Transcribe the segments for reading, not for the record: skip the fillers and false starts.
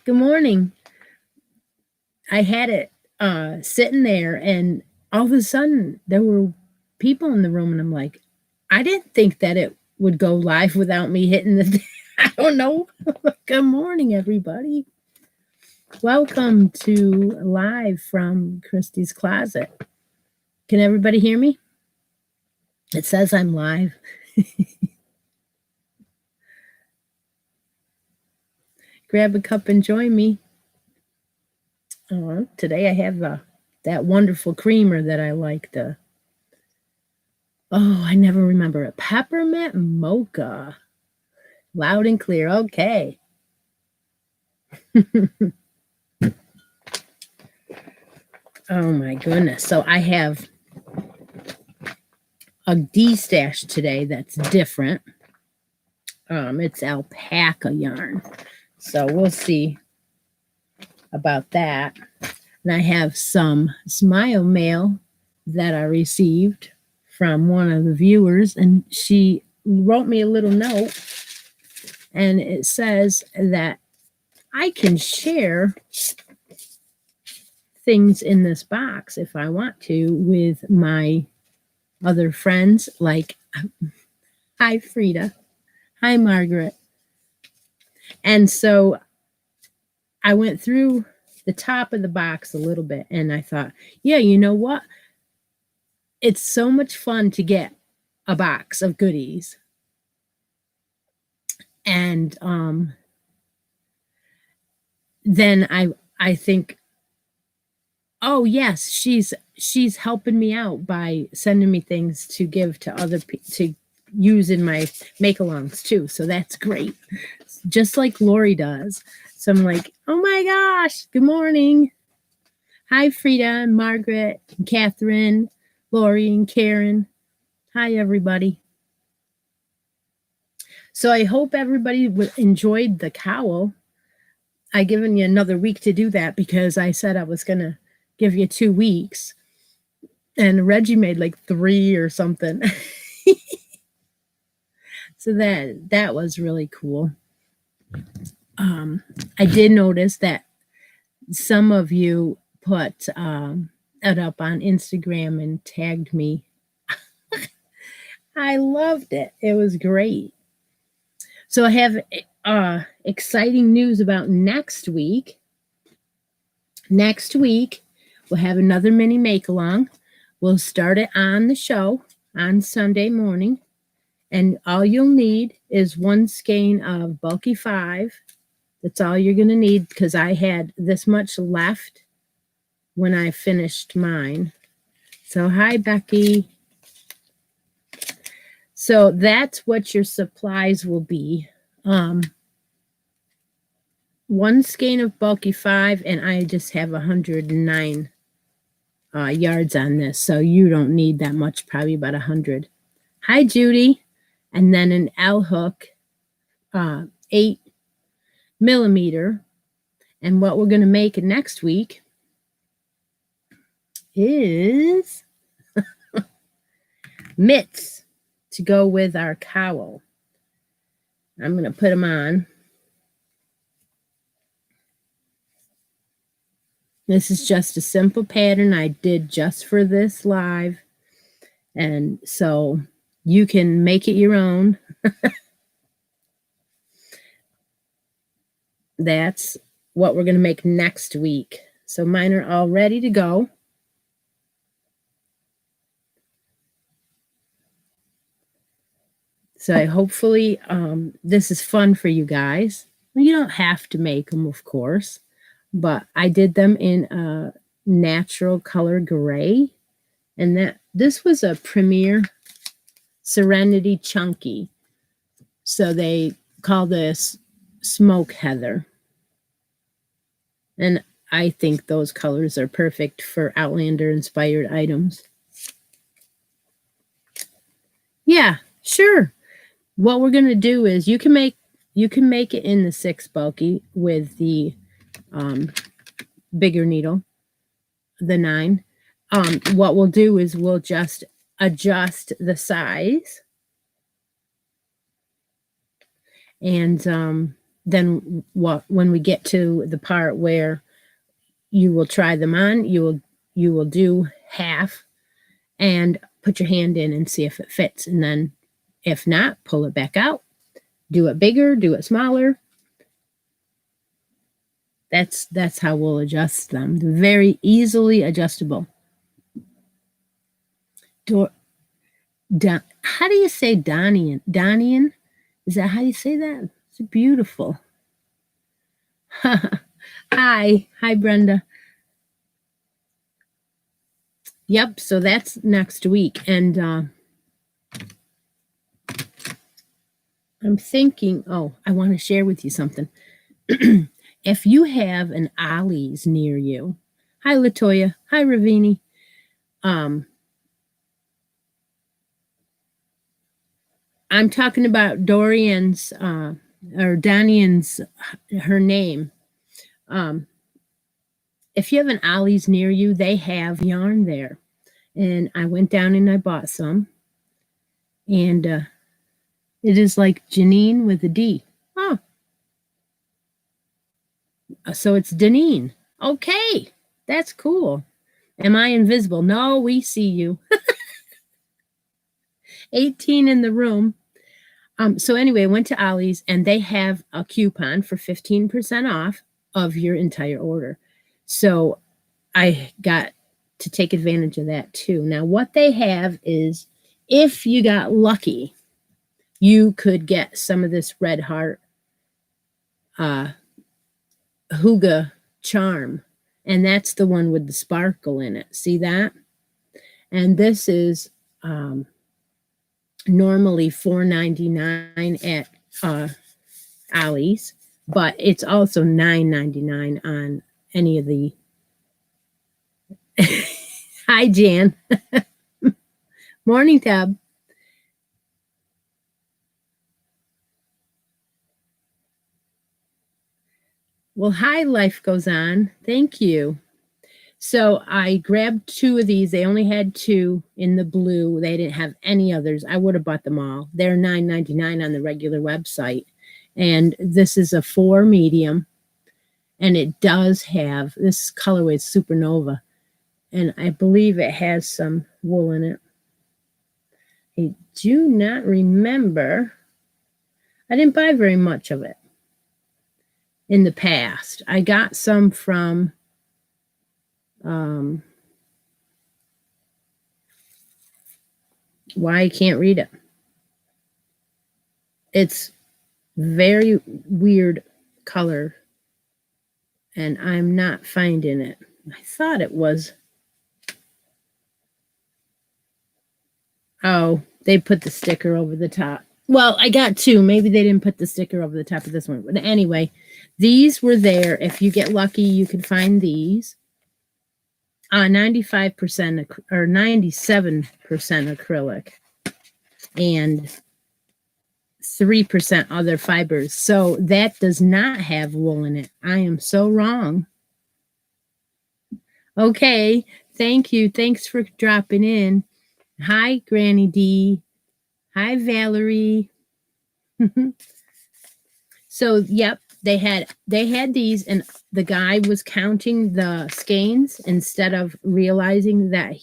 Good morning. I had it sitting there, and all of a sudden there were people in the room, and I'm like, I didn't think that it would go live without me hitting the. I don't know. Good morning, everybody. Welcome to live from Christi's closet. Can everybody hear me? It says I'm live. Grab a cup and join me. Today I have that wonderful creamer that I like. I never remember it. Peppermint mocha. Loud and clear. Okay. Oh my goodness. So I have a D-stash today that's different. It's alpaca yarn. So we'll see about that. And I have some smile mail that I received from one of the viewers, and she wrote me a little note, and it says that I can share things in this box if I want to with my other friends, like hi Frida, hi Margaret. And so I went through the top of the box a little bit, and I thought, yeah, you know what? It's so much fun to get a box of goodies. And then I think, oh yes, she's helping me out by sending me things to give to other people to use in my make-alongs too. So that's great, just like Lori does. So I'm like, oh my gosh, good morning. Hi, Frida and Margaret and Catherine, Lori and Karen. Hi, everybody. So I hope everybody enjoyed the cowl. I given you another week to do that because I said I was going to give you 2 weeks. And Reggie made like 3 or something. So that was really cool. I did notice that some of you put it up on Instagram and tagged me. I loved it. It was great. So I have exciting news about next week. Next week, we'll have another mini make-along. We'll start it on the show on Sunday morning. And all you'll need is 1 skein of bulky 5. That's all you're going to need because I had this much left when I finished mine. So hi, Becky. So that's what your supplies will be. 1 skein of bulky 5, and I just have 109 yards on this, so you don't need that much, probably about 100. Hi, Judy. And then an L hook, 8 millimeter. And what we're going to make next week is mitts to go with our cowl. I'm going to put them on. This is just a simple pattern I did just for this live. And so you can make it your own. That's what we're going to make next week. So mine are all ready to go. So I hopefully this is fun for you guys. You don't have to make them, of course, but I did them in a natural color gray, and this was a Premier Serenity Chunky. So they call this Smoke Heather. And I think those colors are perfect for Outlander inspired items. Yeah, sure. What we're going to do is you can make it in the 6 bulky with the bigger needle, the 9. What we'll do is we'll just adjust the size, and then what, when we get to the part where you will try them on, you will do half and put your hand in and see if it fits. And then if not, pull it back out, do it bigger, do it smaller. That's how we'll adjust them. They're very easily adjustable. How do you say Donian? Donian? Is that how you say that? It's beautiful. Hi, Brenda. Yep, so that's next week. And I'm thinking, I want to share with you something. If you have an Ollie's near you, hi Latoya, hi Ravini. I'm talking about Dorian's or Danian's, her name. If you have an Ollie's near you, they have yarn there. And I went down and I bought some. And it is like Janine with a D. Oh. So it's Deneen. Okay. That's cool. Am I invisible? No, we see you. 18 in the room. So anyway, I went to Ollie's and they have a coupon for 15% off of your entire order. So I got to take advantage of that too. Now, what they have is, if you got lucky, you could get some of this Red Heart Hygge charm. And that's the one with the sparkle in it. See that? And this is normally $4.99 at Ollie's, but it's also $9.99 on any of the. Hi, Jan. Morning, Tab. Well, hi, Life Goes On. Thank you. So I grabbed 2 of these. They only had 2 in the blue. They didn't have any others. I would have bought them all. They're $9.99 on the regular website. And this is a 4 medium. And it does have, this colorway is Supernova. And I believe it has some wool in it. I do not remember. I didn't buy very much of it in the past. I got some from why I can't read it. It's very weird color, and I'm not finding it. I thought it was. Oh, they put the sticker over the top. Well, I got 2. Maybe they didn't put the sticker over the top of this one. But anyway, these were there. If you get lucky, you can find these. 95% or 97% acrylic and 3% other fibers. So that does not have wool in it. I am so wrong. Okay. Thank you. Thanks for dropping in. Hi, Granny D. Hi, Valerie. So, yep, they had these, and the guy was counting the skeins instead of realizing that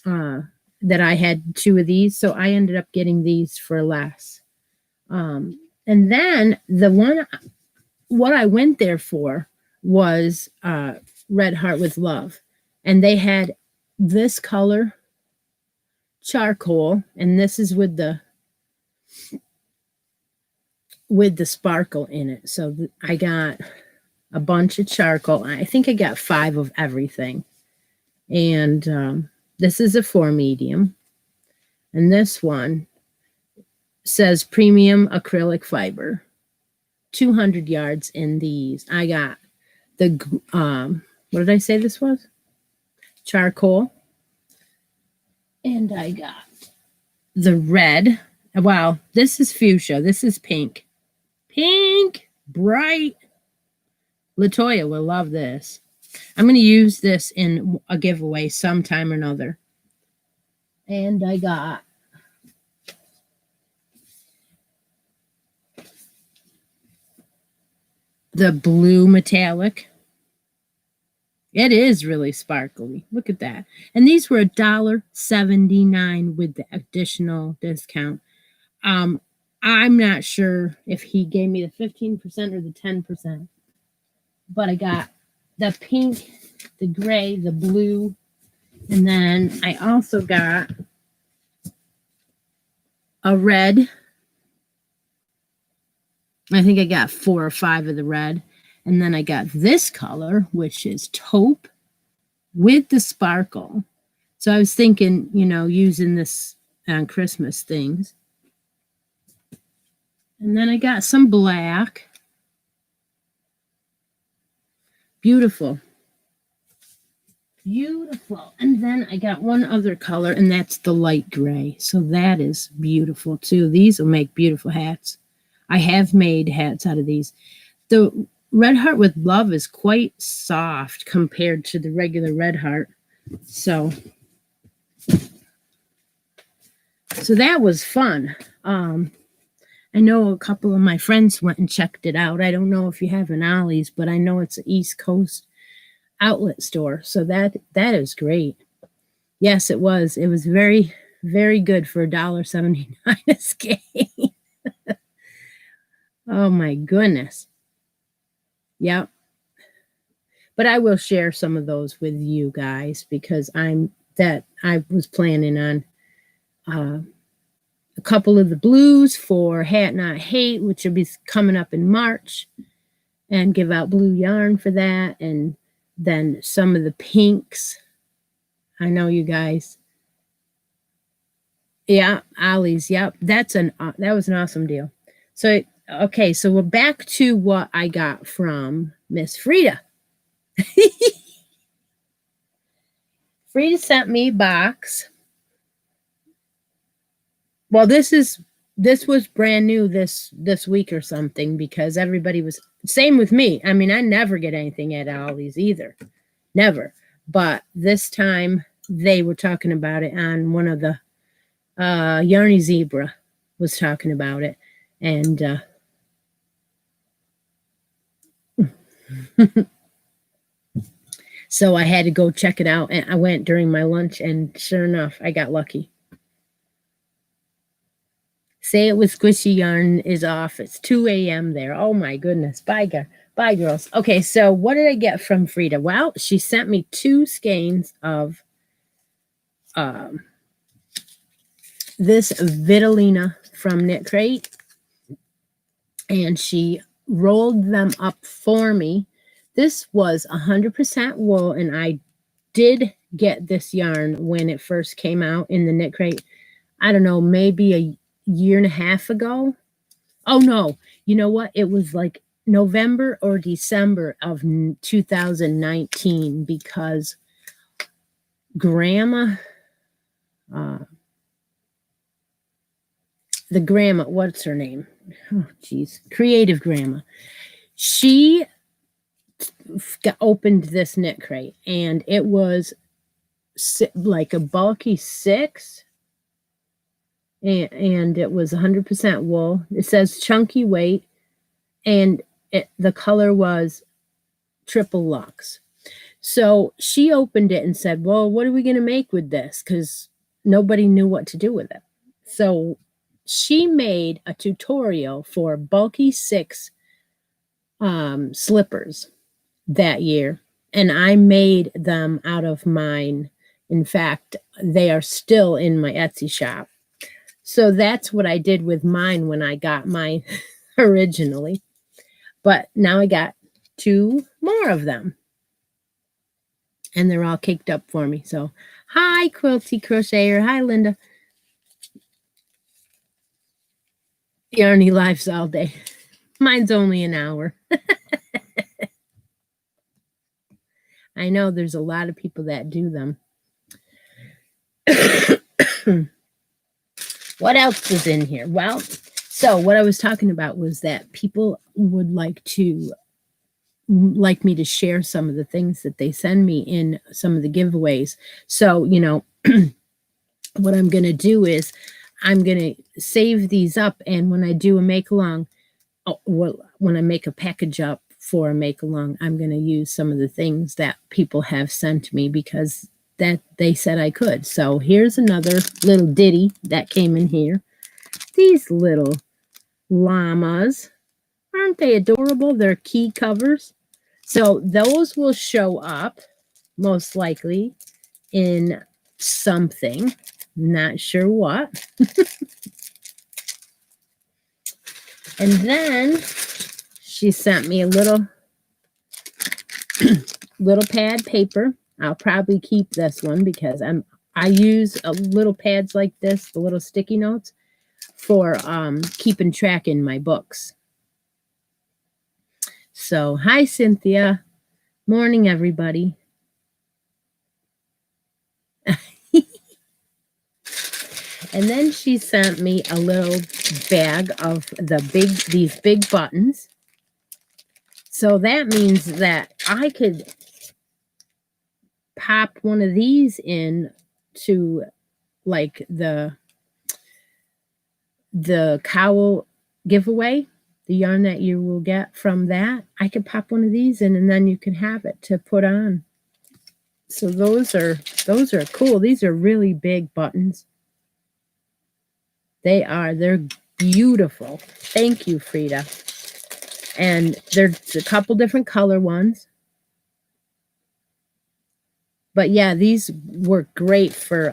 that I had 2 of these. So I ended up getting these for less. And then what I went there for was Red Heart with Love. And they had this color charcoal, and this is with the sparkle in it. So I got a bunch of charcoal. I think I got 5 of everything. And this is a 4 medium. And this one says premium acrylic fiber. 200 yards in these. I got the, what did I say this was? Charcoal. And I got the red. Wow, this is fuchsia. This is pink. Pink, bright. Latoya will love this. I'm going to use this in a giveaway sometime or another. And I got the blue metallic. It is really sparkly. Look at that. And these were $1.79 with the additional discount. I'm not sure if he gave me the 15% or the 10%, but I got the pink, the gray, the blue, and then I also got a red. I think I got 4 or 5 of the red. And then I got this color, which is taupe with the sparkle. So I was thinking, using this on Christmas things. And then I got some black. Beautiful. Beautiful. And then I got one other color, and that's the light gray. So that is beautiful too. These will make beautiful hats. I have made hats out of these. The Red Heart with Love is quite soft compared to the regular Red Heart. So that was fun. I know a couple of my friends went and checked it out. I don't know if you have an Ollie's, but I know it's an East Coast outlet store. So that is great. Yes, it was. It was very, very good for $1.79 a skein. Oh my goodness. Yep. But I will share some of those with you guys because I was planning on a couple of the blues for Hat Not Hate, which will be coming up in March, and give out blue yarn for that, and then some of the pinks. I know you guys. Yeah, Ollie's. Yep, that was an awesome deal. So okay, so we're back to what I got from Miss Frida. Frida sent me a box. Well, this was brand new this week or something because everybody was same with me. I mean, I never get anything at Ollie's either. Never. But this time they were talking about it on one of the Yarny Zebra was talking about it. And so I had to go check it out, and I went during my lunch, and sure enough, I got lucky. Say It With Squishy Yarn is off. It's 2 a.m. there. Oh my goodness. Bye, girls. Okay, so what did I get from Frida? Well, she sent me 2 skeins of this Vitalina from Knit Crate, and she rolled them up for me. This was 100% wool, and I did get this yarn when it first came out in the Knit Crate. I don't know, maybe a year and a half ago. Oh no, you know what? It was like November or December of 2019 because Grandma, the Grandma, what's her name? Oh, geez. Creative Grandma. She opened this Knit Crate, and it was like a bulky 6, and it was 100% wool. It says chunky weight, and the color was triple luxe. So she opened it and said, well, what are we going to make with this? Because nobody knew what to do with it. So she made a tutorial for bulky 6 slippers that year, and I made them out of mine. In fact, they are still in my Etsy shop. So that's what I did with mine when I got mine originally. But now I got 2 more of them, and they're all caked up for me. So hi, Quilty Crocheter. Hi, Linda. Yarny lives all day. Mine's only an hour. I know there's a lot of people that do them. What else was in here? Well, so what I was talking about was that people would like me to share some of the things that they send me in some of the giveaways. So, what I'm going to do is I'm going to save these up, and when I do a make along, when I make a package up for a make-along, I'm going to use some of the things that people have sent me because that they said I could. So here's another little ditty that came in here. These little llamas, aren't they adorable? They're key covers. So those will show up most likely in something. Not sure what. And then she sent me a little pad paper. I'll probably keep this one because I use little pads like this, the little sticky notes, for keeping track in my books. So, hi, Cynthia. Morning, everybody. And then she sent me a little bag of these big buttons. So that means that I could pop one of these in to like the cowl giveaway, the yarn that you will get from that. I could pop one of these in and then you can have it to put on. So those are cool. These are really big buttons. They're beautiful. Thank you, Frida. And there's a couple different color ones. But yeah, these work great for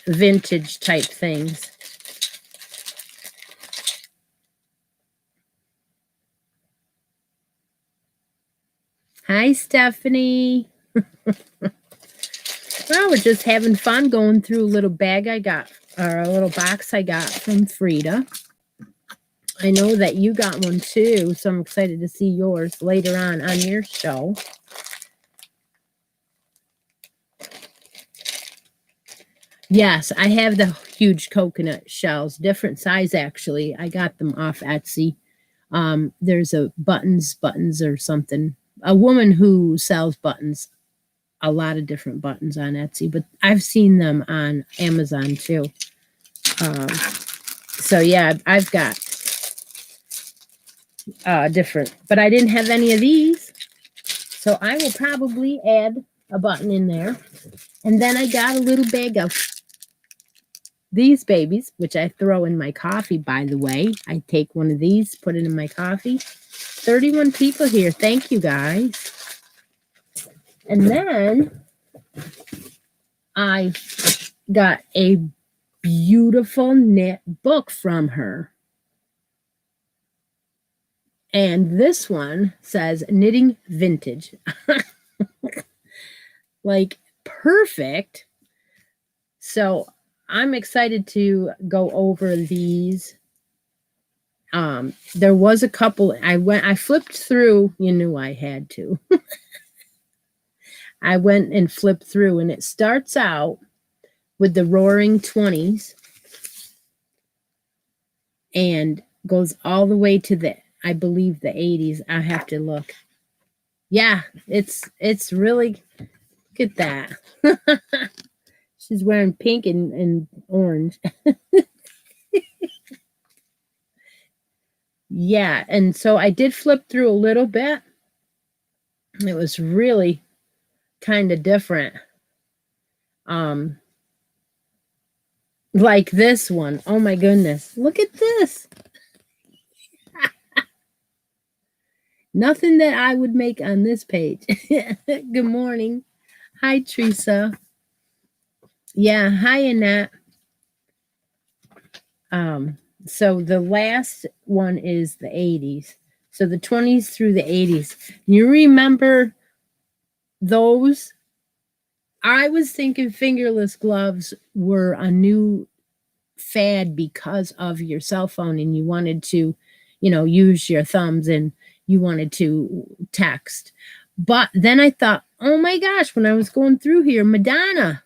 vintage type things. Hi, Stephanie. Well, we're just having fun going through a little bag I got, or a little box I got from Frida. I know that you got one too, so I'm excited to see yours later on your show. Yes, I have the huge coconut shells, different size actually. I got them off Etsy. There's a buttons or something. A woman who sells buttons, a lot of different buttons on Etsy, but I've seen them on Amazon too. So yeah, I've got different, but I didn't have any of these. So I will probably add a button in there. And then I got a little bag of these babies, which I throw in my coffee, by the way. I take one of these, put it in my coffee. 31 people here. Thank you, guys. And then I got a beautiful knit book from her. And this one says Knitting Vintage. Like, perfect. So I'm excited to go over these. There was a couple. I flipped through. You knew I had to. I went and flipped through, and it starts out with the Roaring 20s and goes all the way to I believe the 80s. I have to look. Yeah, it's really, look at that. She's wearing pink and orange. Yeah, and so I did flip through a little bit. It was really kind of different. Like this one. Oh my goodness. Look at this. Nothing that I would make on this page. Good morning. Hi, Teresa. Yeah, hi, Annette. So the last one is the 80s. So the 20s through the 80s. You remember those? I was thinking fingerless gloves were a new fad because of your cell phone and you wanted to, use your thumbs and you wanted to text. But then I thought, oh my gosh, when I was going through here, Madonna,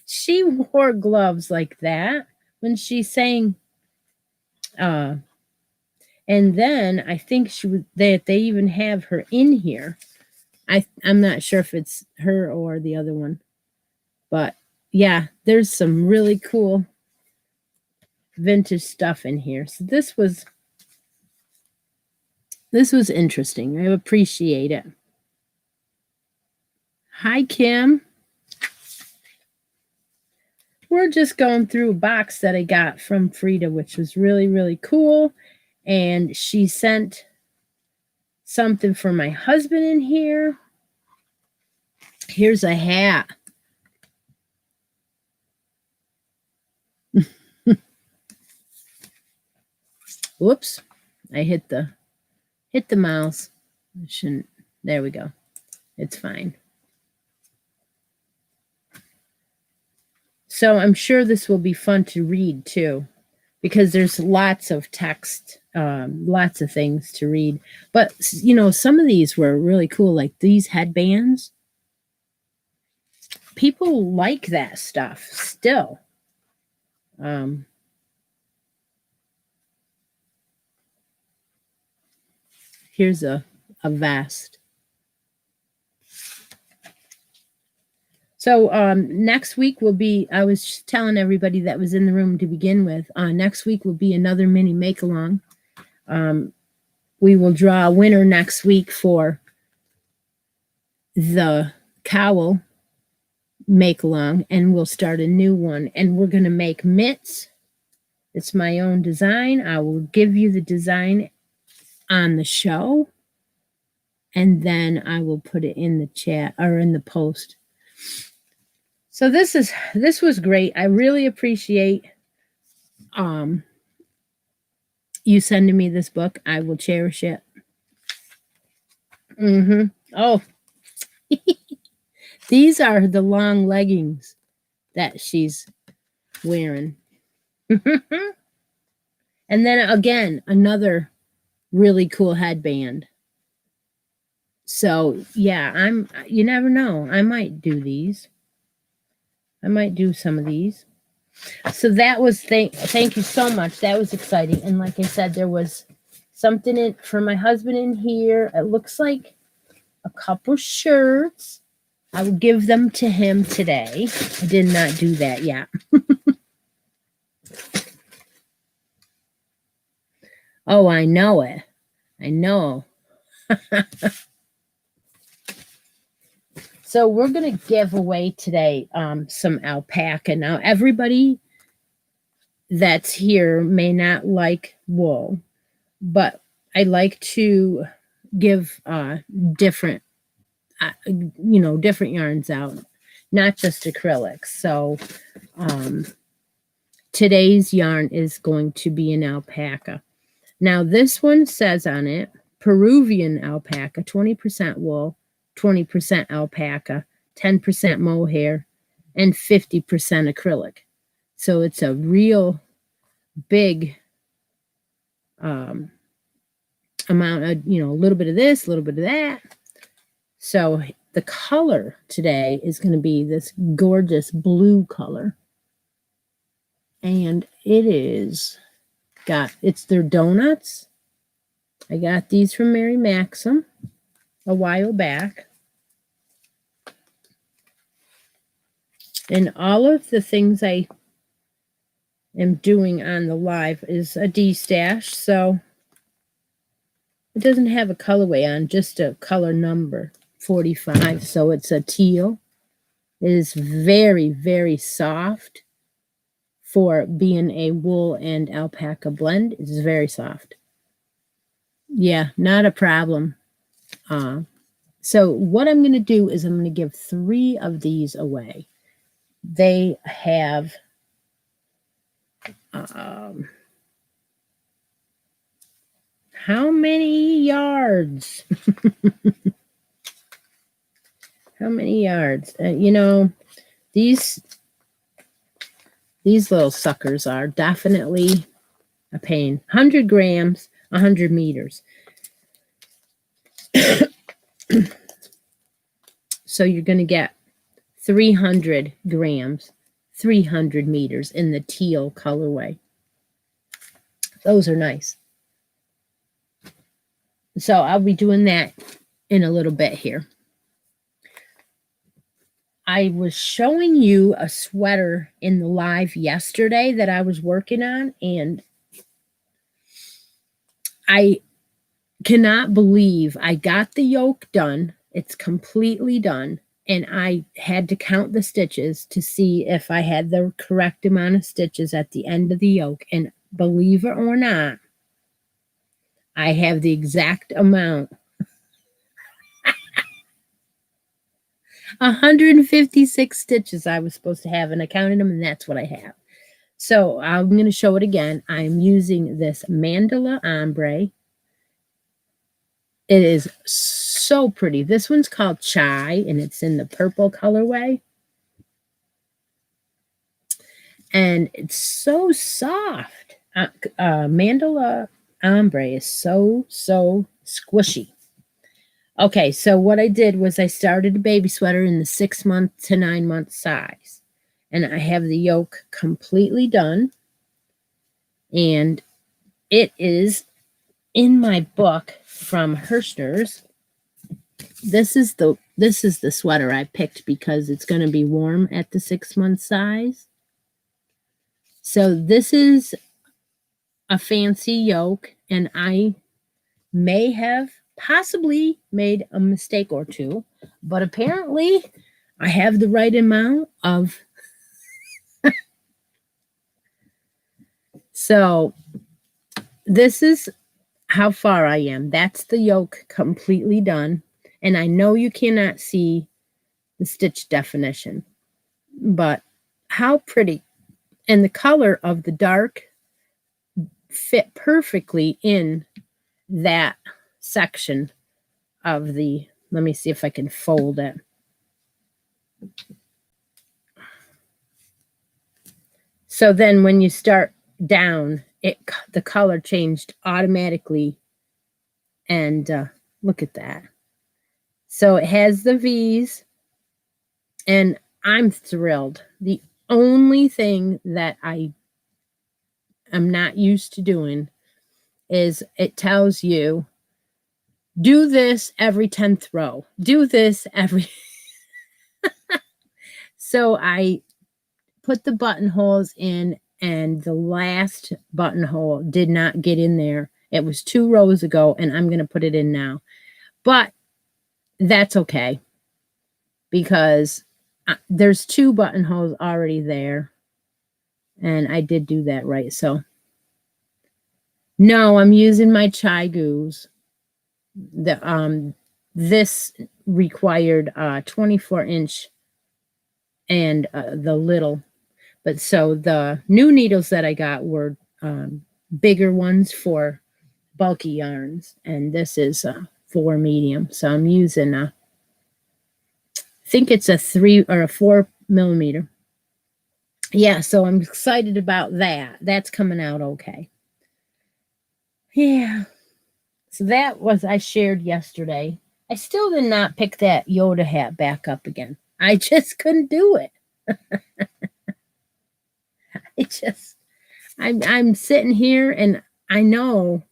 she wore gloves like that when she sang. And then I think they even have her in here. I'm not sure if it's her or the other one. But yeah, there's some really cool vintage stuff in here. So this was This was interesting. I appreciate it. Hi, Kim. We're just going through a box that I got from Frida, which was really, really cool. And she sent something for my husband in here. Here's a hat. Whoops. I hit the mouse. I shouldn't. There we go. It's fine. So I'm sure this will be fun to read too, because there's lots of text, lots of things to read. But, you know, some of these were really cool, like these headbands. People like that stuff still. Here's a vest. So next week will be, I was telling everybody that was in the room to begin with, next week will be another mini make-along. We will draw a winner next week for the cowl make-along, and we'll start a new one. And we're going to make mitts. It's my own design. I will give you the design on the show, and then I will put it in the chat or in the post. So this was great. I really appreciate you sending me this book. I will cherish it. Oh, these are the long leggings that she's wearing. And then again, another really cool headband. So yeah, you never know. I might do these. I might do some of these. So that was, thank you so much. That was exciting. And like I said, there was something for my husband in here. It looks like a couple shirts. I will give them to him today. I did not do that yet. Oh, I know it. I know. So we're going to give away today some alpaca. Now, everybody that's here may not like wool, but I like to give different, different yarns out, not just acrylics. So today's yarn is going to be an alpaca. Now, this one says on it, Peruvian alpaca, 20% wool, 20% alpaca, 10% mohair, and 50% acrylic. So it's a real big amount of, a little bit of this, a little bit of that. So the color today is going to be this gorgeous blue color. And it's their donuts. I got these from Mary Maxim a while back. And all of the things I am doing on the live is a D-stash, so it doesn't have a colorway on, just a color number, 45. So it's a teal. It is very, very soft for being a wool and alpaca blend. It's very soft. Yeah, not a problem. So what I'm going to do is I'm going to give 3 of these away. They have how many yards? How many yards? These little suckers are definitely a pain. 100 grams, 100 meters. So you're going to get 300 grams, 300 meters in the teal colorway. Those are nice. So I'll be doing that in a little bit here. I was showing you a sweater in the live yesterday that I was working on, and I cannot believe I got the yoke done. It's completely done. And I had to count the stitches to see if I had the correct amount of stitches at the end of the yoke. And believe it or not, I have the exact amount. 156 stitches I was supposed to have, and I counted them, and that's what I have. So I'm going to show it again. I'm using this mandala ombre. It is so pretty. This one's called Chai, and it's in the purple colorway. And it's so soft. Mandala ombre is so squishy. Okay, so what I did was I started a baby sweater in the 6 month to 9 month size. And I have the yoke completely done. And it is in my book from Hershner's. This is the sweater I picked because it's going to be warm at the 6 month size. So this is a fancy yoke, and I may have possibly made a mistake or two, but apparently I have the right amount of. So this is how far I am. That's the yoke completely done. And I know you cannot see the stitch definition, but how pretty. And the color of the dark fit perfectly in that section of the, let me see if I can fold it. So then when you start down, the color changed automatically. And look at that. So it has the V's, and I'm thrilled. The only thing that I am not used to doing is it tells you, do this every 10th row. Do this every... So I put the buttonholes in, and the last buttonhole did not get in there. It was 2 rows ago, and I'm going to put it in now. But that's okay, because there's 2 buttonholes already there, and I did do that right. So no, I'm using my Chai Goos. This required 24-inch and the little, but so the new needles that I got were bigger ones for bulky yarns, and this is for medium. So I'm using I think it's a 3 or a 4 millimeter. Yeah, so I'm excited about that. That's coming out okay. Yeah. So that was, I shared yesterday. I still did not pick that Yoda hat back up again. I just couldn't do it. I'm sitting here, and I know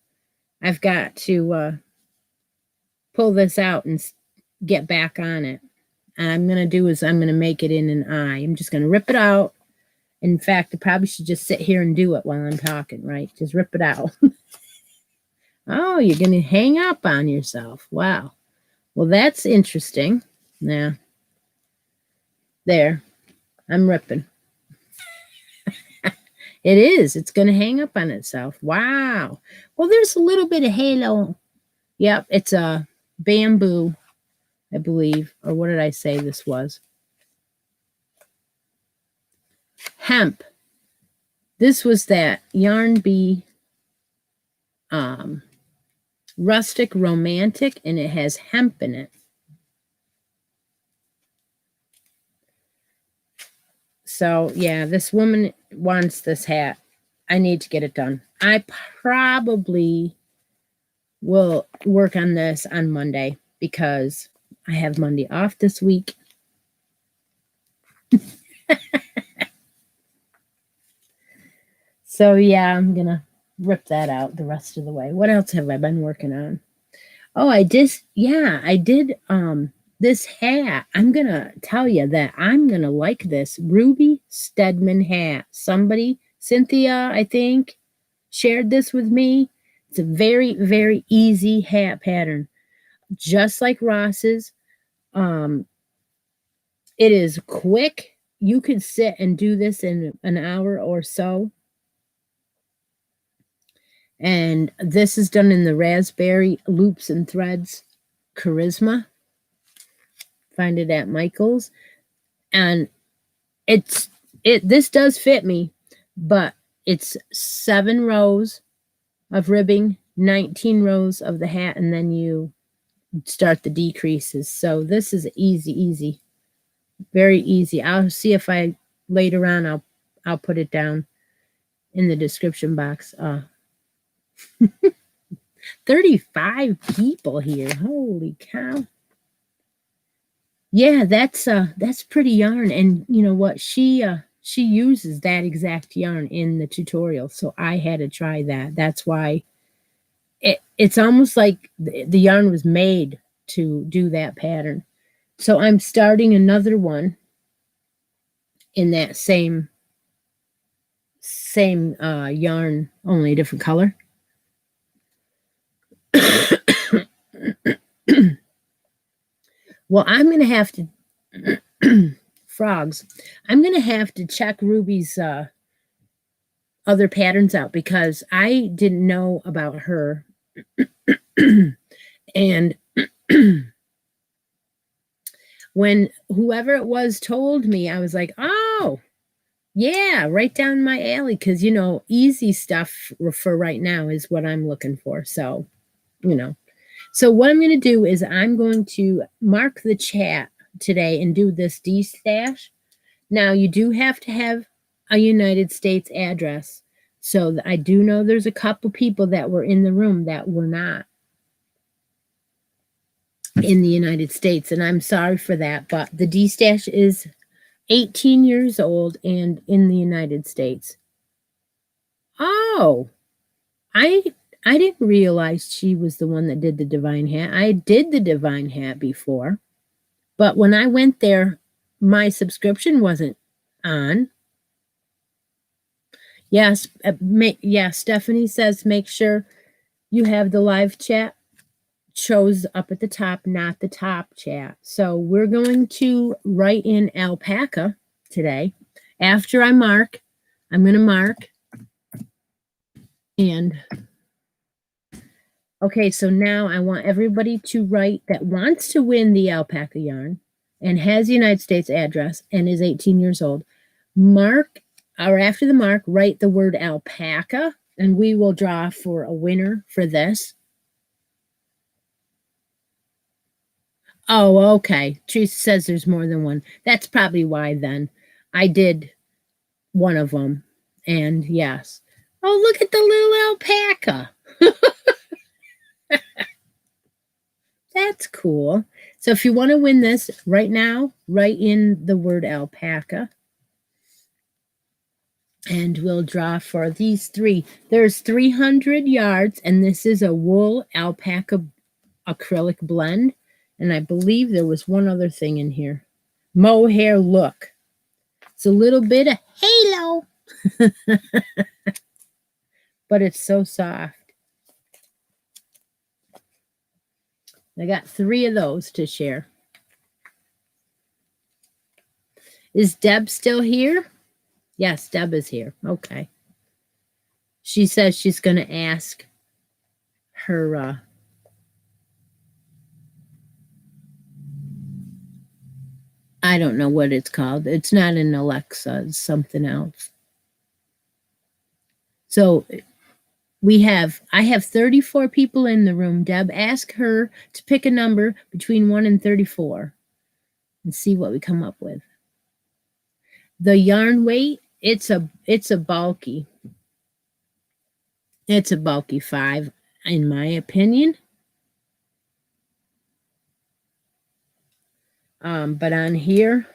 I've got to pull this out and get back on it. And I'm going to do is I'm going to make it in an eye. I'm just going to rip it out. In fact, I probably should just sit here and do it while I'm talking, right? Just rip it out. Oh, you're going to hang up on yourself. Wow. Well, that's interesting. Yeah. There. I'm ripping. It is. It's going to hang up on itself. Wow. Well, there's a little bit of halo. Yep. It's a bamboo, I believe. Or what did I say this was? Hemp. This was that Yarn Bee Rustic Romantic, and it has hemp in it. So, yeah, this woman wants this hat. I need to get it done. I probably will work on this on Monday because I have Monday off this week. So, yeah, I'm going to rip that out the rest of the way. What else have I been working on? Oh, I did this hat. I'm going to tell you that I'm going to like this Ruby Stedman hat. Somebody, Cynthia, I think, shared this with me. It's a very, very easy hat pattern, just like Ross's. Um, it is quick. You could sit and do this in an hour or so. And this is done in the Raspberry Loops and Threads Charisma. Find it at Michael's. And this does fit me, but it's 7 rows of ribbing, 19 rows of the hat, and then you start the decreases. So this is easy, very easy. I'll see if I later on I'll put it down in the description box. 35 people here. Holy cow. Yeah, that's pretty yarn. And you know what? She uses that exact yarn in the tutorial. So I had to try that. That's why it's almost like the yarn was made to do that pattern. So I'm starting another one in that same yarn, only a different color. Well, I'm going to have to frogs. I'm going to have to check Ruby's other patterns out because I didn't know about her. And when whoever it was told me, I was like, oh, yeah, right down my alley. Because, you know, easy stuff for right now is what I'm looking for. So, you know. So what I'm going to do is I'm going to mark the chat today and do this D-stash. Now, you do have to have a United States address. So I do know there's a couple people that were in the room that were not in the United States, and I'm sorry for that, but the D-stash is 18 years old and in the United States. Oh, I didn't realize she was the one that did the Divine Hat. I did the Divine Hat before, but when I went there, my subscription wasn't on. Yes, Stephanie says make sure you have the live chat shows up at the top, not the top chat. So we're going to write in alpaca today. After I mark, I'm going to mark. And okay, so now I want everybody to write that wants to win the alpaca yarn and has the United States address and is 18 years old. Mark, or after the mark, write the word alpaca, and we will draw for a winner for this. Oh, okay. Teresa says there's more than one. That's probably why then. I did one of them. And yes. Oh, look at the little alpaca. That's cool. So if you want to win this right now, write in the word alpaca. And we'll draw for these 3. There's 300 yards, and this is a wool alpaca acrylic blend. And I believe there was one other thing in here. Mohair look. It's a little bit of halo. But it's so soft. I got 3 of those to share. Is Deb still here? Yes, Deb is here. Okay. She says she's going to ask her I don't know what it's called. It's not an Alexa. It's something else. So I have 34 people in the room. Deb, ask her to pick a number between 1 and 34 and see what we come up with. The yarn weight, it's a bulky. It's a bulky 5, in my opinion. But on here,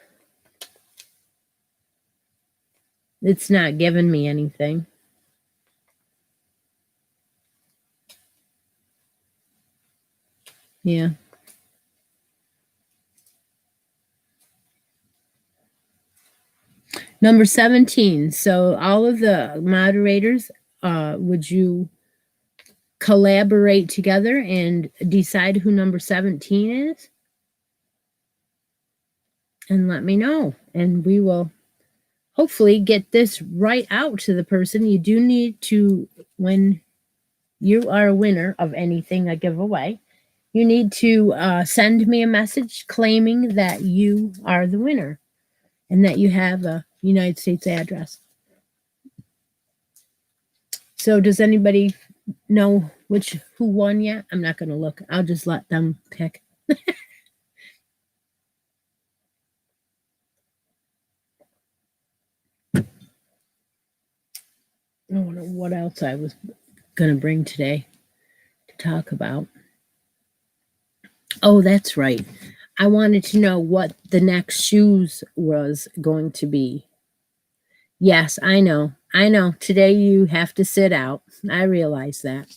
it's not giving me anything. Yeah. Number 17. So all of the moderators, would you collaborate together and decide who number 17 is? And let me know. And we will hopefully get this right out to the person. You do need to, when you are a winner of anything I give away, you need to send me a message claiming that you are the winner and that you have a United States address. So does anybody know who won yet? I'm not going to look. I'll just let them pick. I don't know what else I was going to bring today to talk about. Oh, that's right. I wanted to know what the next shoes was going to be. Yes, I know. Today you have to sit out. I realize that.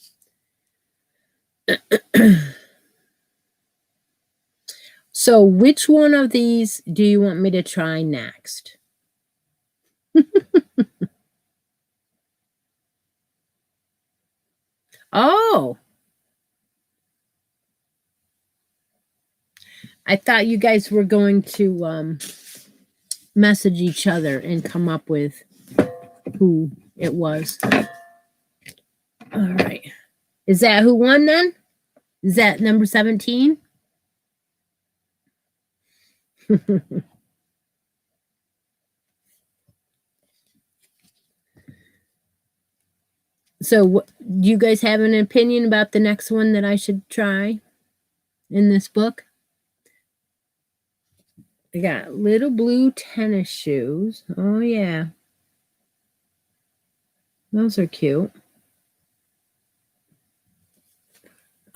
So which one of these do you want me to try next? Oh, I thought you guys were going to message each other and come up with who it was. All right. Is that who won then? Is that number 17? So do you guys have an opinion about the next one that I should try in this book? I got little blue tennis shoes. Oh, yeah. Those are cute.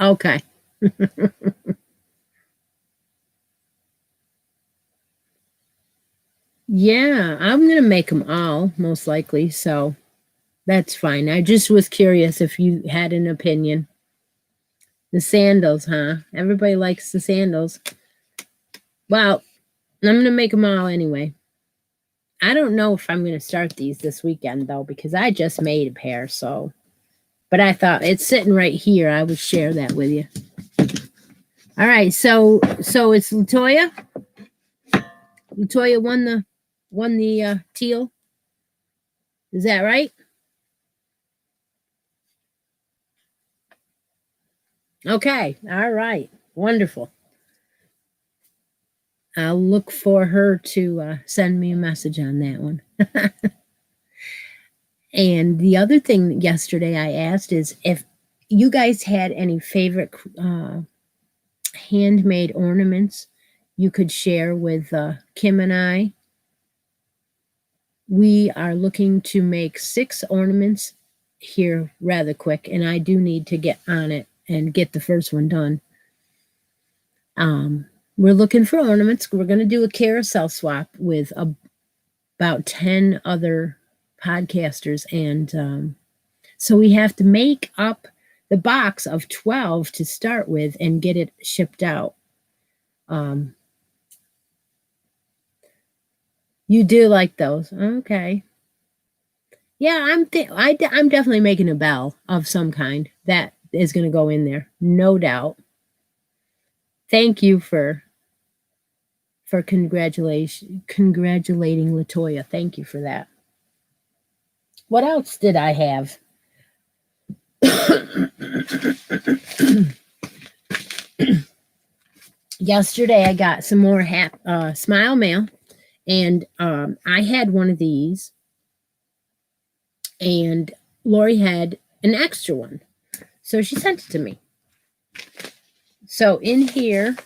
Okay. Yeah, I'm going to make them all, most likely, so that's fine. I just was curious if you had an opinion. The sandals, huh? Everybody likes the sandals. Well, I'm going to make them all anyway. I don't know if I'm going to start these this weekend, though, because I just made a pair, so. But I thought it's sitting right here. I would share that with you. All right, so it's Latoya. Latoya won the teal. Is that right? Okay. All right. Wonderful. I'll look for her to send me a message on that one. And the other thing yesterday I asked is if you guys had any favorite handmade ornaments you could share with Kim and I. We are looking to make 6 ornaments here rather quick, and I do need to get on it and get the first one done. We're looking for ornaments. We're going to do a carousel swap with about 10 other podcasters, and so we have to make up the box of 12 to start with and get it shipped out. You do like those? Okay. Yeah, I'm definitely making a bell of some kind that is going to go in there, no doubt. Thank you for congratulating Latoya. Thank you for that. What else did I have? Yesterday I got some more smile mail, and I had one of these, and Lori had an extra one, so she sent it to me. So in here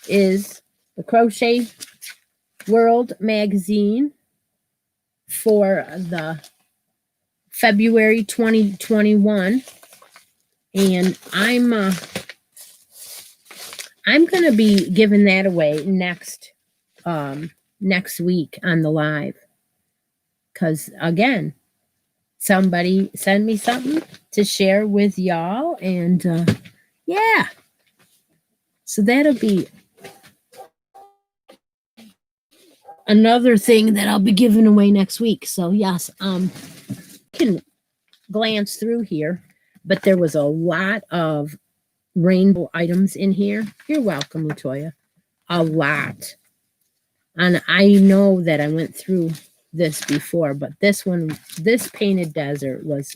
is the Crochet World magazine for the February 2021, and I'm going to be giving that away next week on the live, because again, somebody send me something to share with y'all, and yeah, so that'll be another thing that I'll be giving away next week. So yes, can glance through here. But there was a lot of rainbow items in here. You're welcome, Latoya. A lot. And I know that I went through this before, but this one, this Painted Desert was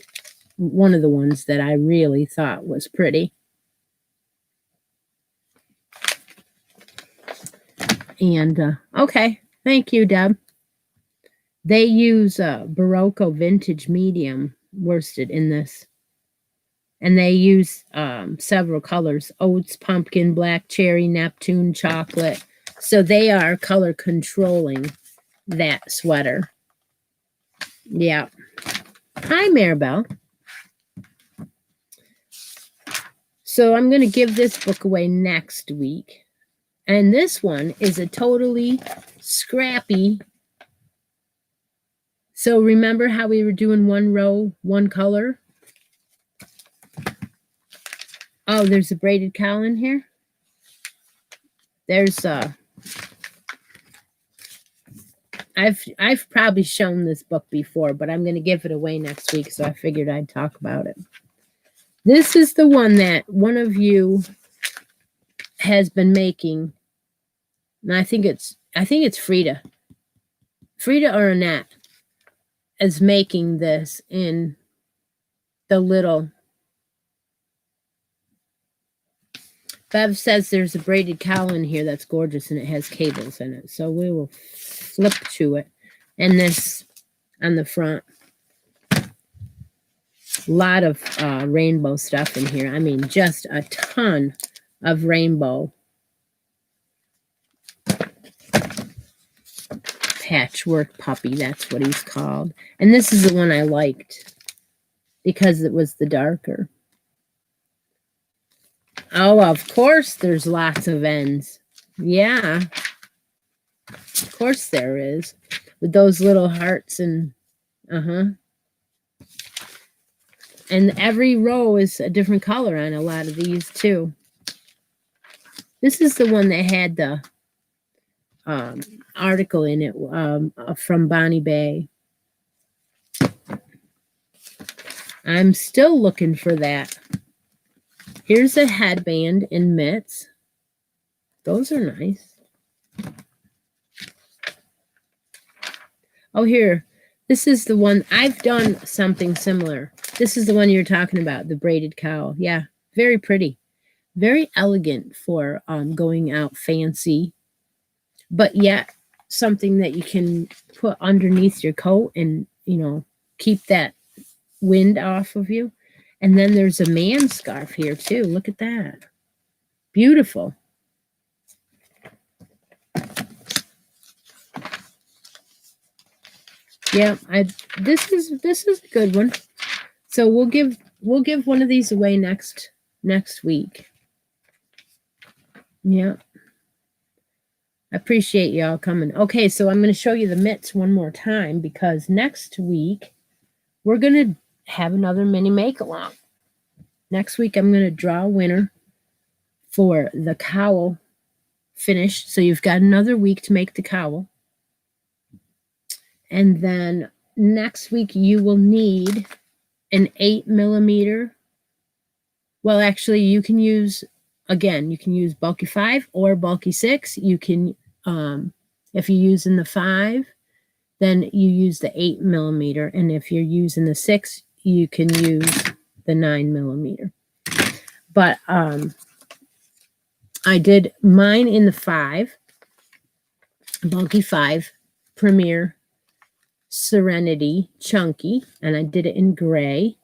one of the ones that I really thought was pretty. And, okay. Thank you, Deb. They use Barocco Vintage Medium worsted in this. And they use several colors: oats, pumpkin, black cherry, Neptune, chocolate. So they are color controlling that sweater. Yeah. Hi, Maribel. So I'm going to give this book away next week. And this one is a totally scrappy. So remember how we were doing one row, one color? Oh, there's a braided cowl in here. There's I've probably shown this book before, but I'm going to give it away next week, so I figured I'd talk about it. This is the one that one of you has been making. And I think it's Frida. Frida or Annette is making this in the little. Bev says there's a braided cowl in here that's gorgeous and it has cables in it. So we will flip to it. And this on the front. A lot of rainbow stuff in here. I mean, just a ton of rainbow. Patchwork puppy, that's what he's called. And this is the one I liked because it was the darker. Oh, of course there's lots of ends. Yeah. Of course there is. With those little hearts and and every row is a different color on a lot of these too. This is the one that had the article in it from Bonnie Bay. I'm still looking for that. Here's a headband in mitts. Those are nice. Oh, here. This is the one. I've done something similar. This is the one you're talking about, the braided cowl. Yeah, very pretty. Very elegant for going out fancy. But yet something that you can put underneath your coat and, you know, keep that wind off of you. And then there's a man scarf here too. Look at that. Beautiful. Yeah, this is a good one. So we'll give one of these away next week. Yeah. I appreciate y'all coming. Okay, so I'm going to show you the mitts one more time because next week we're going to have another mini make-along. Next week I'm going to draw a winner for the cowl finish. So you've got another week to make the cowl. And then next week you will need an 8mm. Well, actually you can use bulky 5 or bulky 6. You can, if you're using the 5, then you use the 8mm. And if you're using the 6, you can use the 9mm. But I did mine in the 5, bulky 5, Premier Serenity Chunky, and I did it in gray,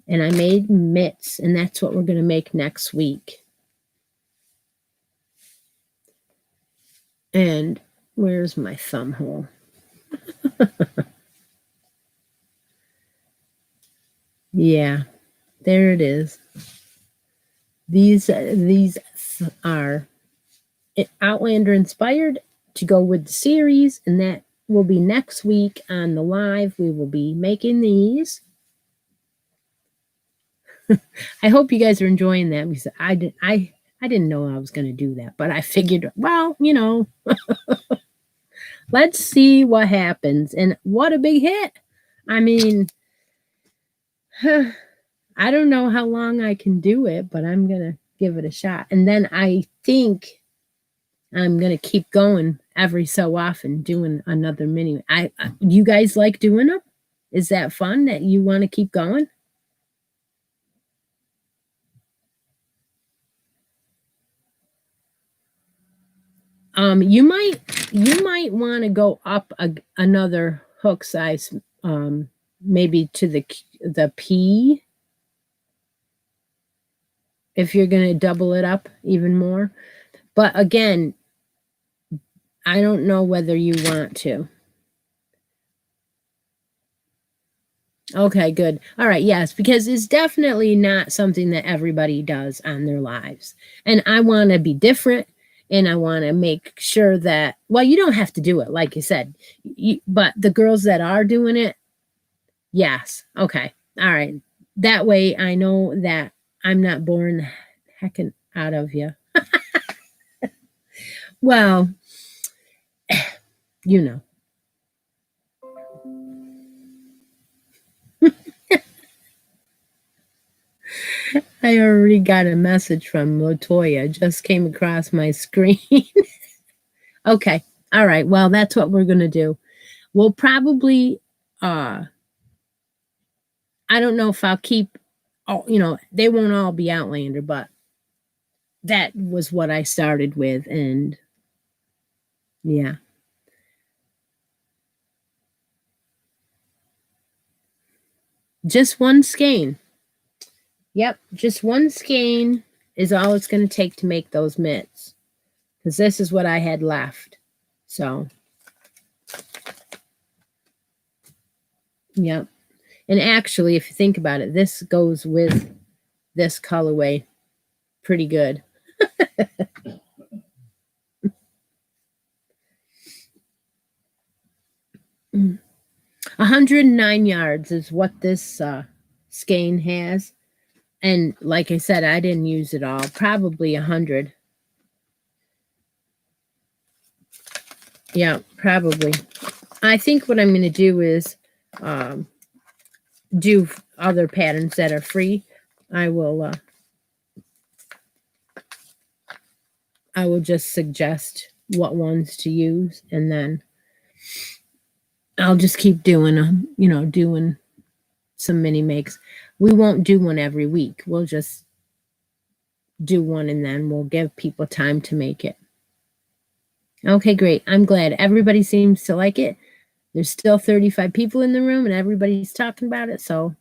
and I made mitts, and that's what we're going to make next week. And where's my thumb hole? Yeah, there it is. These are Outlander inspired to go with the series, and that will be next week on the live. We will be making these. I hope you guys are enjoying that because I didn't know I was going to do that, but I figured, well, you know, let's see what happens. And what a big hit. I mean, I don't know how long I can do it, but I'm going to give it a shot. And then I think I'm going to keep going every so often doing another mini. You guys like doing them? Is that fun that you want to keep going? You might want to go up another hook size, maybe to the P, if you're going to double it up even more. But again, I don't know whether you want to. Okay, good. All right, yes, because it's definitely not something that everybody does on their lives. And I want to be different, and I want to make sure that, well, you don't have to do it, like you said, but the girls that are doing it, yes. Okay. All right. That way I know that I'm not boring the heckin' out of you. Well, you know. I already got a message from Latoya. Just came across my screen. Okay. All right. Well, that's what we're going to do. We'll probably, I don't know if I'll keep, they won't all be Outlander, but that was what I started with. And yeah. Just one skein. Yep. Just one skein is all it's going to take to make those mitts. Because this is what I had left. So, yep. And actually, if you think about it, this goes with this colorway pretty good. 109 yards is what this skein has. And like I said, I didn't use it all. Probably 100. Yeah, probably. I think what I'm going to do is do other patterns that are free. I will just suggest what ones to use, and then I'll just keep doing them, doing some mini makes. We won't do one every week. We'll just do one, and then we'll give people time to make it. Okay, great. I'm glad everybody seems to like it. There's still 35 people in the room, and everybody's talking about it. So,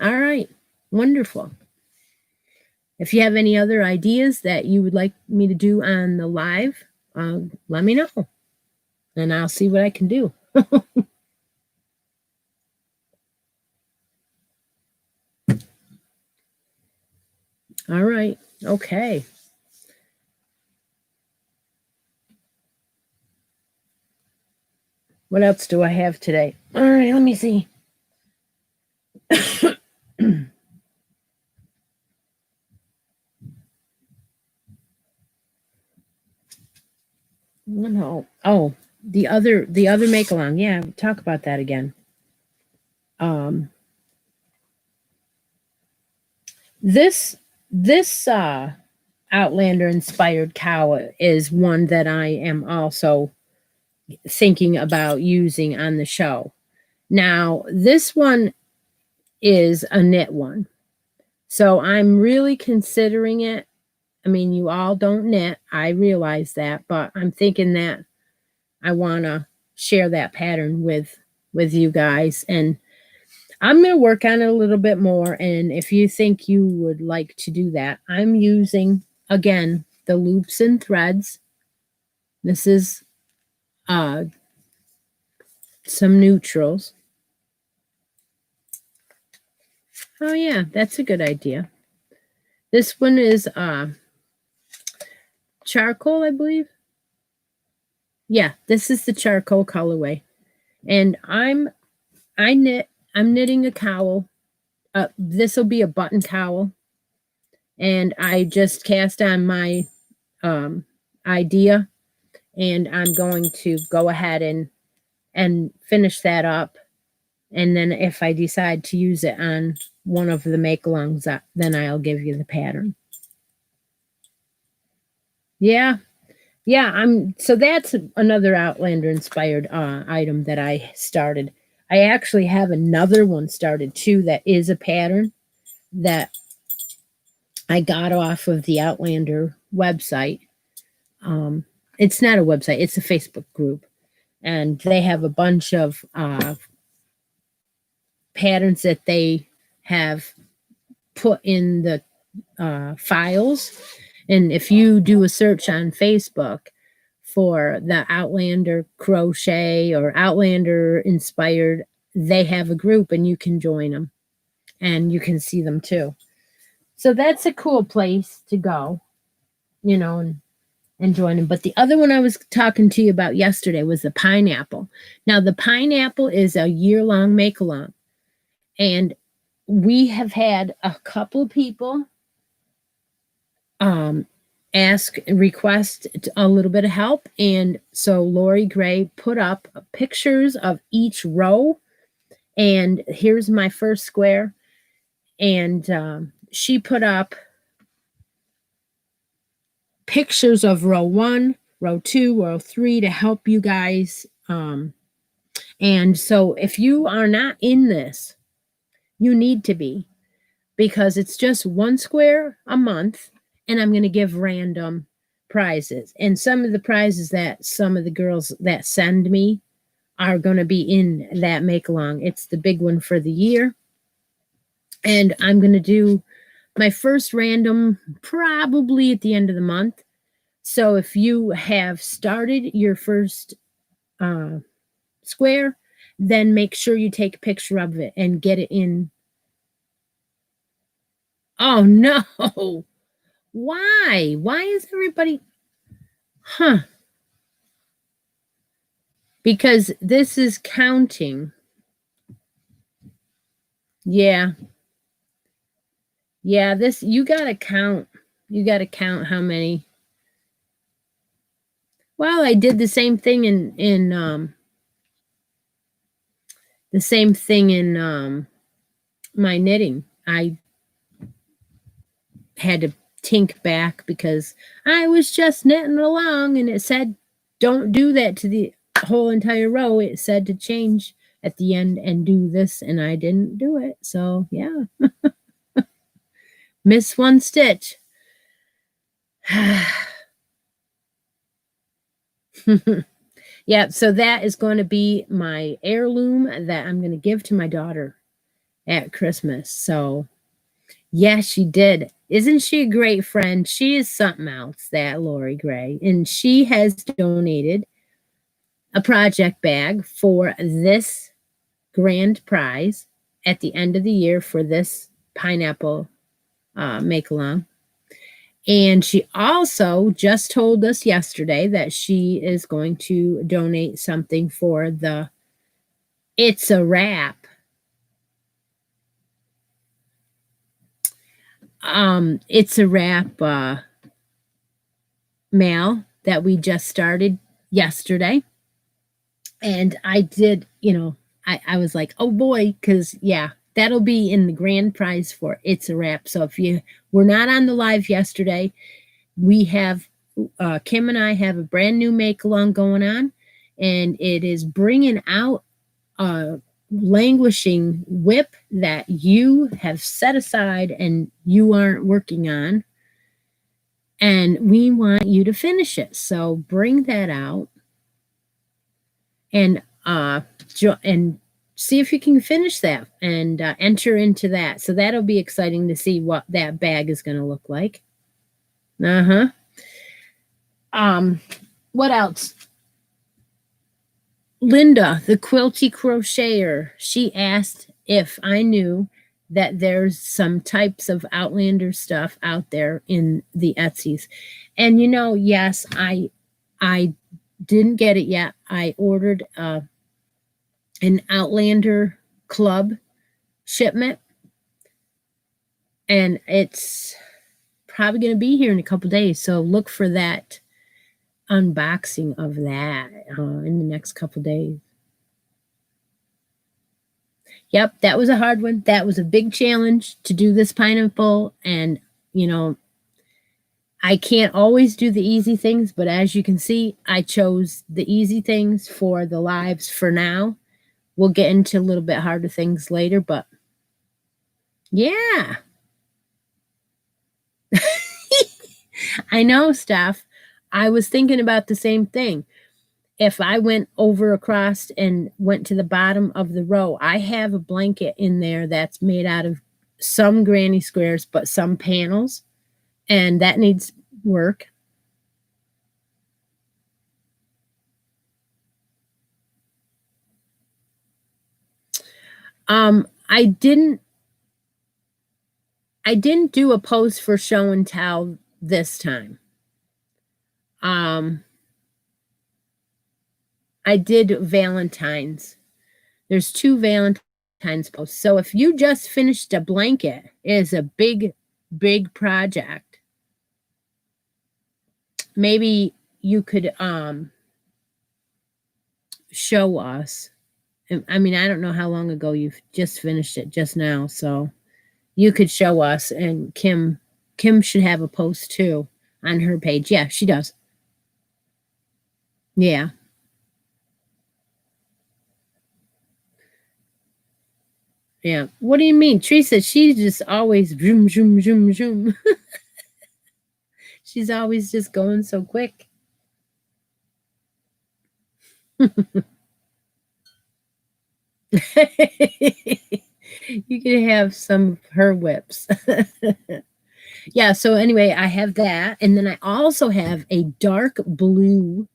all right, wonderful. If you have any other ideas that you would like me to do on the live, let me know, and I'll see what I can do. All right. Okay. What else do I have today? All right, let me see. No. Oh, the other make along. Yeah, talk about that again. This Outlander inspired cow is one that I am also thinking about using on the show. Now, this one is a knit one. So I'm really considering it. I mean, you all don't knit. I realize that, but I'm thinking that I want to share that pattern with you guys, and I'm going to work on it a little bit more. And if you think you would like to do that, I'm using, again, the loops and threads. This is some neutrals. Oh, yeah, that's a good idea. This one is charcoal, I believe. Yeah, this is the charcoal colorway. And I'm knitting a cowl. This will be a button cowl. And I just cast on my idea, and I'm going to go ahead and finish that up And then if I decide to use it on one of the make-alongs, then I'll give you the pattern. Yeah. Yeah, so that's another Outlander inspired item that I started. I actually have another one started too that is a pattern that I got off of the Outlander website. It's not a website, it's a Facebook group. And they have a bunch of patterns that they have put in the files. And if you do a search on Facebook for the Outlander crochet or Outlander inspired, they have a group and you can join them and you can see them too. So that's a cool place to go, and join them. But the other one I was talking to you about yesterday was the pineapple. Now, the pineapple is a year-long make-along. And we have had a couple of people request a little bit of help. And so Lori Gray put up pictures of each row. And here's my first square. And she put up pictures of row 1, row 2, row 3 to help you guys. And so if you are not in this, you need to be, because it's just one square a month, and I'm going to give random prizes. And some of the prizes that some of the girls that send me are going to be in that make-along. It's the big one for the year. And I'm going to do my first random probably at the end of the month. So if you have started your first square, then make sure you take a picture of it and get it in. Oh, no. Why? Why is everybody... Because this is counting. Yeah. Yeah, this, you got to count. You got to count how many. Well, I did the same thing in my knitting. I had to tink back because I was just knitting along and it said don't do that to the whole entire row. It said to change at the end and do this, and I didn't do it. So yeah. Miss one stitch. Yeah, so that is going to be my heirloom that I'm going to give to my daughter at Christmas. So yeah, she did. Isn't she a great friend? She is something else, that Lori Gray. And she has donated a project bag for this grand prize at the end of the year for this pineapple make-along. And she also just told us yesterday that she is going to donate something for the It's a Wrap. It's a Wrap mail that we just started yesterday. And I did, I was like, oh boy, because yeah, that'll be in the grand prize for It's a Wrap. So if you were not on the live yesterday, we have, Kim and I have a brand new make-along going on, and it is bringing out a languishing WIP that you have set aside and you aren't working on, and we want you to finish it. So bring that out and see if you can finish that and enter into that. So that'll be exciting to see what that bag is going to look like. What else? Linda, the quilty crocheter, she asked if I knew that there's some types of Outlander stuff out there in the Etsy's. And yes, I didn't get it yet. I ordered an Outlander club shipment, and it's probably going to be here in a couple days. So look for that unboxing of that in the next couple days. Yep, that was a hard one. That was a big challenge to do this pineapple. And, you know, I can't always do the easy things, but as you can see, I chose the easy things for the lives for now. We'll get into a little bit harder things later, but yeah. I know, Steph. I was thinking about the same thing. If I went over across and went to the bottom of the row, I have a blanket in there that's made out of some granny squares, but some panels, and that needs work. I didn't do a post for show and tell this time. I did Valentine's. There's 2 Valentine's posts. So if you just finished a blanket, it is a big, big project. Maybe you could show us. I mean, I don't know how long ago you've just finished it just now, so you could show us. And Kim should have a post too on her page. Yeah, she does. Yeah. Yeah. What do you mean? Teresa, she's just always zoom, zoom, zoom, zoom. She's always just going so quick. You can have some of her whips. Yeah, so anyway, I have that. And then I also have a dark blue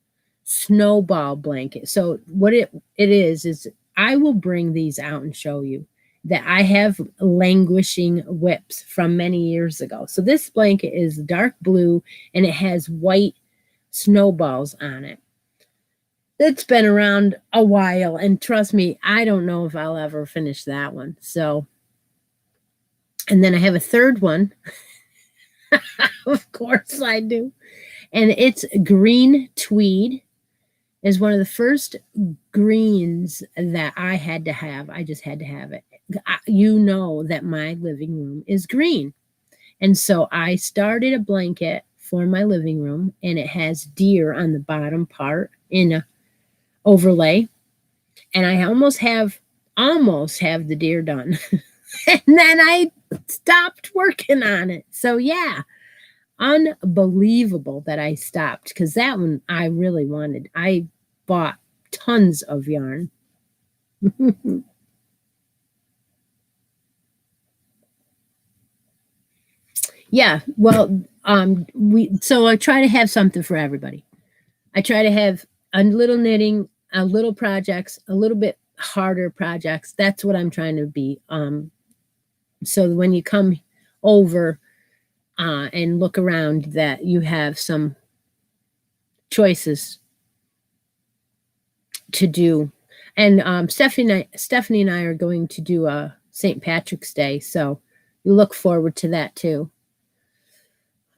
snowball blanket. So what it is I will bring these out and show you that I have languishing whips from many years ago. So this blanket is dark blue and it has white snowballs on it. It's been around a while, and trust me, I don't know if I'll ever finish that one. So, and then I have a third one. Of course I do. And it's green tweed. Is one of the first greens that I had to have. I just had to have it. You know that my living room is green. And so I started a blanket for my living room, and it has deer on the bottom part in a overlay. And I almost have the deer done. And then I stopped working on it. So yeah, unbelievable that I stopped, because that one I really wanted. I bought tons of yarn. Yeah, well, so I try to have something for everybody. I try to have a little knitting, a little projects, a little bit harder projects. That's what I'm trying to be. So when you come over and look around, that you have some choices to do. And Stephanie and I are going to do a St. Patrick's Day, so we look forward to that too.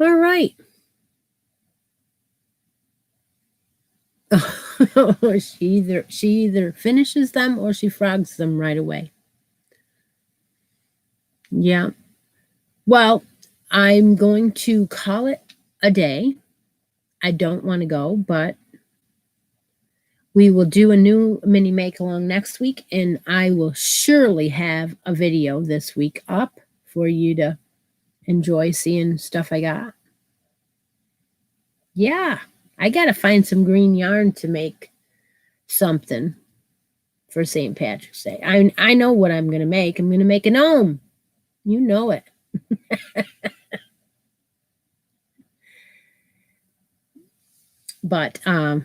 All right. she either finishes them or she frogs them right away. Yeah. Well, I'm going to call it a day. I don't want to go, but we will do a new mini make along next week, and I will surely have a video this week up for you to enjoy seeing stuff I got. Yeah, I got to find some green yarn to make something for St. Patrick's Day. I know what I'm going to make. I'm going to make a gnome. You know it. But I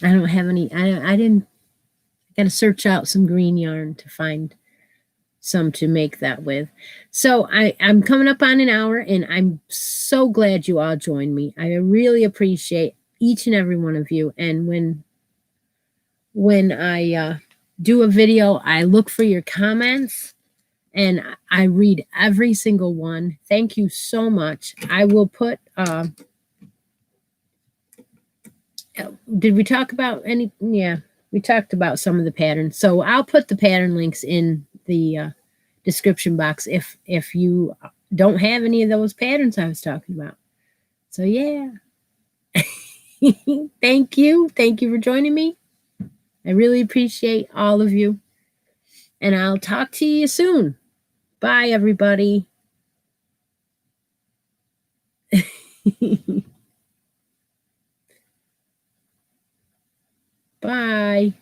don't have any. I didn't. I got to search out some green yarn to find some to make that with. So I'm coming up on an hour, and I'm so glad you all joined me. I really appreciate each and every one of you. And when I do a video, I look for your comments, and I read every single one. Thank you so much. I will put. Did we talk about any? Yeah, we talked about some of the patterns. So I'll put the pattern links in the description box if you don't have any of those patterns I was talking about. So yeah. Thank you for joining me. I really appreciate all of you, and I'll talk to you soon. Bye, everybody. Bye.